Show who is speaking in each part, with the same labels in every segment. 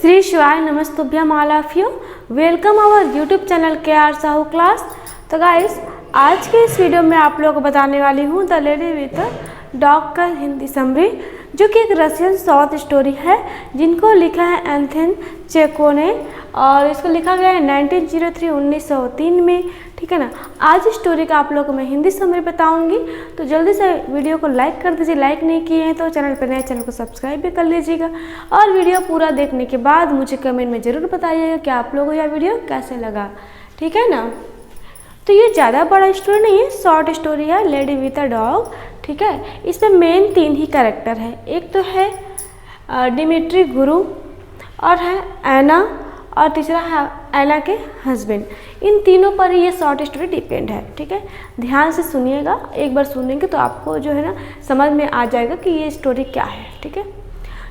Speaker 1: श्री शिवाय नमस्तुभ्यम all of you. Welcome our YouTube channel KR Sahu class. तो गाइस, आज के इस वीडियो में आप लोगों को बताने वाली हूँ द लेडी विथ डॉग का हिंदी समरी, जो कि एक रशियन शॉर्ट स्टोरी है जिनको लिखा है एंथन चेको ने, और इसको लिखा गया है 1903 में। ठीक है ना। आज इस स्टोरी का आप लोगों को मैं हिंदी समरी बताऊंगी, तो जल्दी से वीडियो को लाइक कर दीजिए। लाइक नहीं किए हैं तो चैनल पर नए चैनल को सब्सक्राइब भी कर लीजिएगा, और वीडियो पूरा देखने के बाद मुझे कमेंट में ज़रूर बताइएगा कि आप लोगों को यह वीडियो कैसे लगा। ठीक है ना। तो ये ज़्यादा बड़ा स्टोरी नहीं है, शॉर्ट स्टोरी है, लेडी विथ अ डॉग। ठीक है। इसमें मेन 3 ही कैरेक्टर है। एक तो है डिमिट्री गुरु, और है ऐना, और तीसरा है ऐना के हस्बैंड। इन तीनों पर ही ये शॉर्ट स्टोरी डिपेंड है। ठीक है। ध्यान से सुनिएगा, एक बार सुनेंगे तो आपको जो है ना समझ में आ जाएगा कि ये स्टोरी क्या है। ठीक है।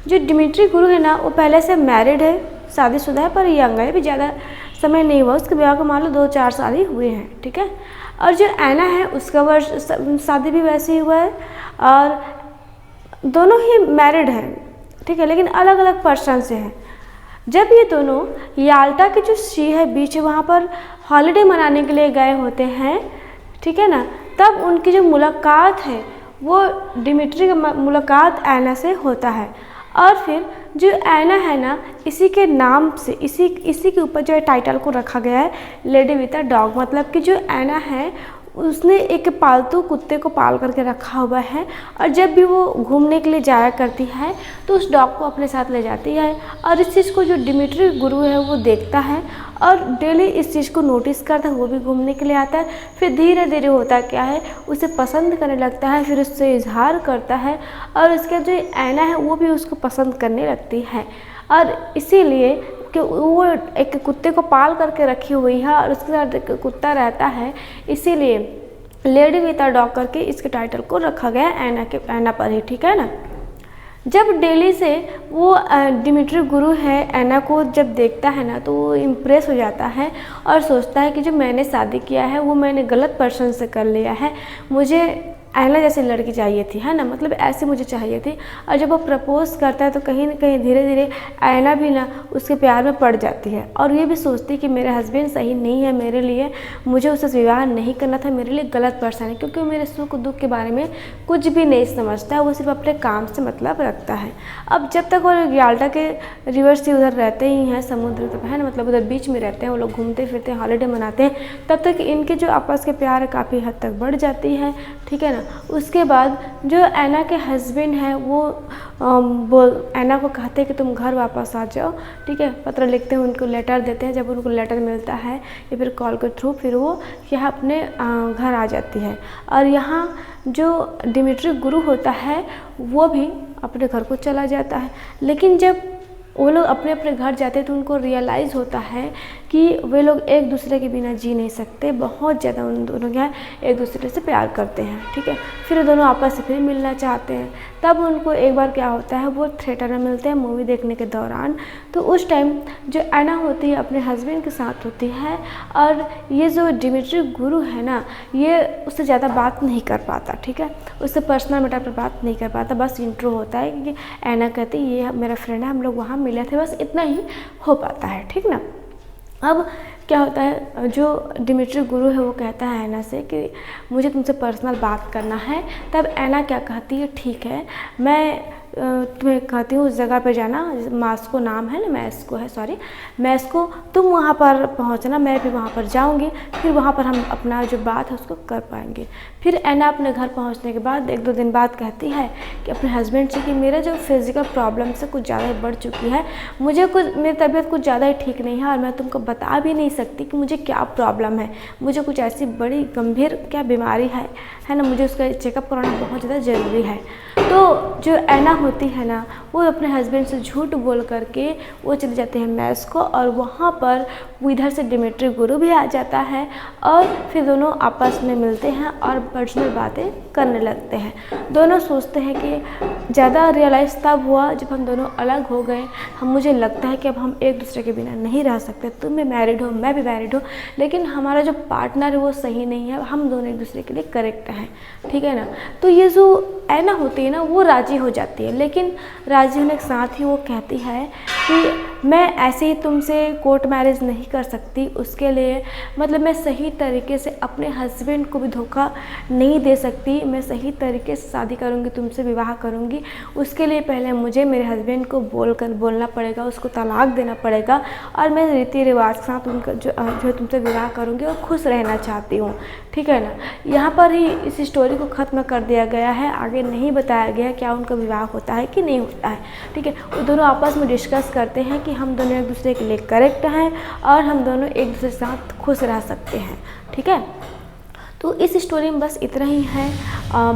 Speaker 1: जो डिमिट्री गुरु है ना, वो पहले से मैरिड है, शादीशुदा है, पर यंग है, भी ज़्यादा समय नहीं हुआ उसके ब्याह को, मान लो 2-4 साल ही हुए हैं। ठीक है। और जो ऐना है उसका वर्ष शादी भी वैसे ही हुआ है, और दोनों ही मैरिड हैं। ठीक है। लेकिन अलग अलग पर्सन से हैं। जब ये दोनों याल्टा के जो सी है बीच, वहाँ पर हॉलिडे मनाने के लिए गए होते हैं। ठीक है ना। तब उनकी जो मुलाकात है वो डिमिट्री का मुलाकात ऐना से होता है, और फिर जो ऐना है ना, इसी के नाम से इसी के ऊपर जो टाइटल को रखा गया है लेडी विथ अ डॉग। मतलब कि जो ऐना है उसने एक पालतू कुत्ते को पाल करके रखा हुआ है, और जब भी वो घूमने के लिए जाया करती है तो उस डॉग को अपने साथ ले जाती है। और इस चीज़ को जो डिमिट्री गुरु है वो देखता है, और डेली इस चीज़ को नोटिस करता है। वो भी घूमने के लिए आता है। फिर धीरे धीरे होता क्या है, उसे पसंद करने लगता है, फिर उससे इजहार करता है, और उसके जो ऐना है वो भी उसको पसंद करने लगती है। और इसीलिए कि वो एक कुत्ते को पाल करके रखी हुई है और उसके साथ एक कुत्ता रहता है, इसीलिए लेडी विथ अ डॉग करके इसके टाइटल को रखा गया ऐना पर ही। ठीक है ना। जब दिल्ली से वो डिमिट्री गुरु है ऐना को जब देखता है ना, तो वो इम्प्रेस हो जाता है और सोचता है कि जो मैंने शादी किया है वो मैंने गलत पर्सन से कर लिया है, मुझे ऐना जैसी लड़की चाहिए थी, है ना, मतलब ऐसे मुझे चाहिए थी। और जब वो प्रपोज करता है तो कहीं ना कहीं धीरे धीरे ऐना भी ना उसके प्यार में पड़ जाती है, और ये भी सोचती है कि मेरे हस्बैंड सही नहीं है मेरे लिए, मुझे उससे विवाह नहीं करना था, मेरे लिए गलत पर्सन है, क्योंकि वो मेरे सुख दुख के बारे में कुछ भी नहीं समझता है, वो सिर्फ अपने काम से मतलब रखता है। अब जब तक वो याल्टा के रिवर से उधर रहते ही हैं, समुद्र तक है ना, मतलब उधर बीच में रहते हैं, वो लोग घूमते फिरते हैं, हॉलीडे मनाते हैं, तब तक इनके जो आपस के प्यार है काफ़ी हद तक बढ़ जाती है। ठीक है ना। उसके बाद जो ऐना के हस्बैंड हैं वो ऐना को कहते हैं कि तुम घर वापस आ जाओ। ठीक है। पत्र लिखते हैं, उनको लेटर देते हैं। जब उनको लेटर मिलता है या फिर कॉल के थ्रू, फिर वो यहाँ अपने घर आ जाती है। और यहाँ जो डिमिट्री गुरु होता है वो भी अपने घर को चला जाता है। लेकिन जब वो लोग अपने अपने घर जाते हैं तो उनको रियलाइज़ होता है कि वे लोग एक दूसरे के बिना जी नहीं सकते, बहुत ज़्यादा उन दोनों क्या एक दूसरे से प्यार करते हैं। ठीक है। फिर दोनों आपस से फिर मिलना चाहते हैं। तब उनको एक बार क्या होता है, वो थिएटर में मिलते हैं मूवी देखने के दौरान। तो उस टाइम जो ऐना होती है अपने हस्बैंड के साथ होती है, और ये जो डिमिट्री गुरु है ना, ये उससे ज़्यादा बात नहीं कर पाता। ठीक है। उससे पर्सनल मैटर पर बात नहीं कर पाता, बस इंट्रो होता है कि ऐना कहती ये मेरा फ्रेंड है, हम लोग वहाँ मिले थे, बस इतना ही हो पाता है। ठीक ना। अब क्या होता है, जो डिमिट्री गुरु है वो कहता है ऐना से कि मुझे तुमसे पर्सनल बात करना है। तब ऐना क्या कहती है, ठीक है, मैं तुम्हें कहती हूँ उस जगह पे जाना, मास्को नाम है ना, मैस्को, तुम वहाँ पर पहुँचना, मैं भी वहाँ पर जाऊँगी, फिर वहाँ पर हम अपना जो बात है उसको कर पाएंगे। फिर ऐना अपने घर पहुँचने के बाद 1-2 दिन बाद कहती है कि अपने हस्बैंड से कि मेरा जो फिज़िकल प्रॉब्लम से कुछ ज़्यादा ही बढ़ चुकी है, मेरी तबीयत कुछ ज़्यादा ही ठीक नहीं है, और मैं तुमको बता भी नहीं सकती कि मुझे क्या प्रॉब्लम है, मुझे कुछ ऐसी बड़ी गंभीर क्या बीमारी है ना, मुझे उसका चेकअप कराना बहुत ज़्यादा ज़रूरी है। तो जो ऐना होती है ना, वो अपने हस्बैंड से झूठ बोल करके वो चले जाते हैं मैस्को, और वहाँ पर वो इधर से डिमिट्री गुरु भी आ जाता है, और फिर दोनों आपस में मिलते हैं और पर्सनल बातें करने लगते हैं। दोनों सोचते हैं कि ज़्यादा रियलाइज़ तब हुआ जब हम दोनों अलग हो गए। मुझे लगता है कि अब हम एक दूसरे के बिना नहीं रह सकते, तुम भी मैरिड हो, मैं भी मैरिड हूँ, लेकिन हमारा जो पार्टनर है वो सही नहीं है, हम दोनों एक दूसरे के लिए करेक्ट हैं। ठीक है ना। तो ये जो ऐना होती है ना, वो राज़ी हो जाती है, लेकिन राज़ी होने के साथ ही वो कहती है कि मैं ऐसे ही तुमसे कोर्ट मैरिज नहीं कर सकती, उसके लिए मतलब मैं सही तरीके से अपने हस्बैंड को भी धोखा नहीं दे सकती। मैं सही तरीके से शादी करूँगी, तुमसे विवाह करूँगी, उसके लिए पहले मुझे मेरे हस्बैंड को बोलना पड़ेगा, उसको तलाक देना पड़ेगा, और मैं रीति रिवाज के साथ उनका जो तुमसे विवाह करूँगी और खुश रहना चाहती हूँ, ठीक है ना। यहाँ पर ही इस स्टोरी को ख़त्म कर दिया गया है, आगे नहीं बताया गया क्या उनका विवाह होता है कि नहीं होता है, ठीक है। वो दोनों आपस में डिस्कस करते हैं कि हम दोनों एक दूसरे के लिए करेक्ट हैं और हम दोनों एक दूसरे के साथ खुश रह सकते हैं, ठीक है। तो इस स्टोरी में बस इतना ही है।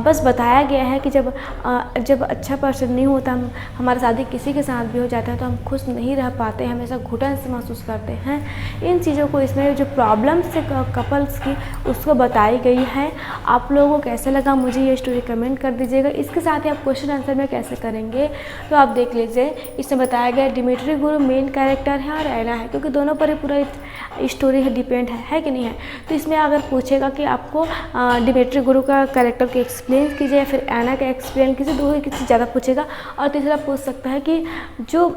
Speaker 1: बस बताया गया है कि जब अच्छा पर्सन नहीं होता, हमारी शादी किसी के साथ भी हो जाता है तो हम खुश नहीं रह पाते, हमेशा घुटन से महसूस करते हैं। इन चीज़ों को इसमें जो प्रॉब्लम्स है कपल्स की उसको बताई गई है। आप लोगों को कैसे लगा मुझे ये स्टोरी कमेंट कर दीजिएगा। इसके साथ ही आप क्वेश्चन आंसर में कैसे करेंगे तो आप देख लीजिए। इसमें बताया गया डिमिट्री गुरु मेन कैरेक्टर है और एना है, क्योंकि दोनों पर ही पूरा स्टोरी है डिपेंड है कि नहीं है। तो इसमें अगर पूछेगा कि आपको डिमिट्री गुरु का कैरेक्टर को एक्सप्लेन कीजिए या फिर एना का एक्सप्लेन कीजिए, दो ही किसी ज़्यादा पूछेगा। और तीसरा पूछ सकता है कि जो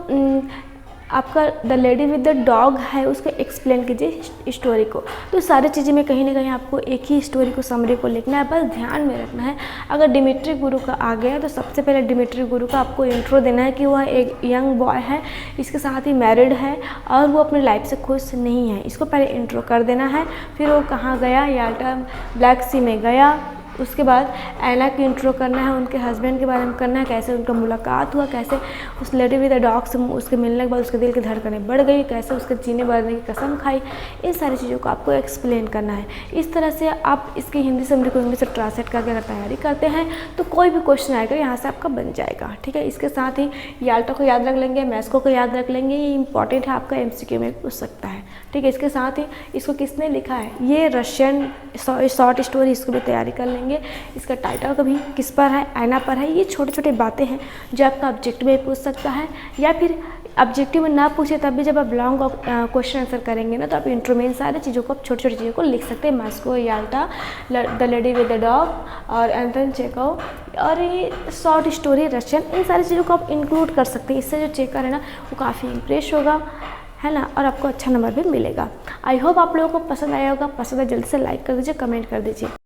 Speaker 1: आपका the lady with the dog है उसको एक्सप्लेन कीजिए स्टोरी को। तो सारी चीज़ें में कहीं ना कहीं आपको एक ही स्टोरी को समरी को लिखना है, बस ध्यान में रखना है। अगर डिमिट्री गुरु का आ गया तो सबसे पहले डिमिट्री गुरु का आपको इंट्रो देना है कि वह एक यंग बॉय है, इसके साथ ही मैरिड है और वो अपनी लाइफ से खुश नहीं है। इसको पहले इंट्रो कर देना है। फिर वो कहाँ गया, याल्टा ब्लैक सी में गया। उसके बाद एना की इंट्रो करना है, उनके हस्बैंड के बारे में करना है, कैसे उनका मुलाकात हुआ, कैसे उस लेडी विद द डॉग से उसके मिलने के बाद उसके दिल की धड़कनें बढ़ गई, कैसे उसके जीने बढ़ने की कसम खाई। इन सारी चीज़ों को आपको एक्सप्लेन करना है। इस तरह से आप इसकी हिंदी समरी को इंग्लिश से ट्रांसलेट करके अगर तैयारी करते हैं तो कोई भी क्वेश्चन आएगा यहाँ से आपका बन जाएगा, ठीक है। इसके साथ ही याल्टा को याद रख लेंगे, मैस्को को याद रख लेंगे, ये इंपॉर्टेंट है, आपका MCQ में पूछ सकता है, ठीक है। इसके साथ ही इसको किसने लिखा है, ये रशियन शॉर्ट स्टोरी, इसको भी तैयारी कर लेंगे। इसका टाइटल कभी किस पर है, एना पर है। ये छोटे छोटे बातें हैं जो आपका ऑब्जेक्टिव में पूछ सकता है, या फिर ऑब्जेक्टिव में ना पूछे तब भी जब आप लॉन्ग क्वेश्चन आंसर करेंगे ना तो आप इंट्रो में इन सारी चीज़ों को, छोटी छोटी चीज़ों को लिख सकते हैं। Moscow, Yalta, the lady with the dog और एंटन चेकोव और ये शॉर्ट स्टोरी रशियन, इन सारी चीज़ों को आप इंक्लूड कर सकते हैं। इससे जो चेकर है ना वो काफ़ी इम्प्रेस होगा, है ना, और आपको अच्छा नंबर भी मिलेगा। आई होप आप लोगों को पसंद आया होगा। पसंद है जल्दी से लाइक कर दीजिए, कमेंट कर दीजिए।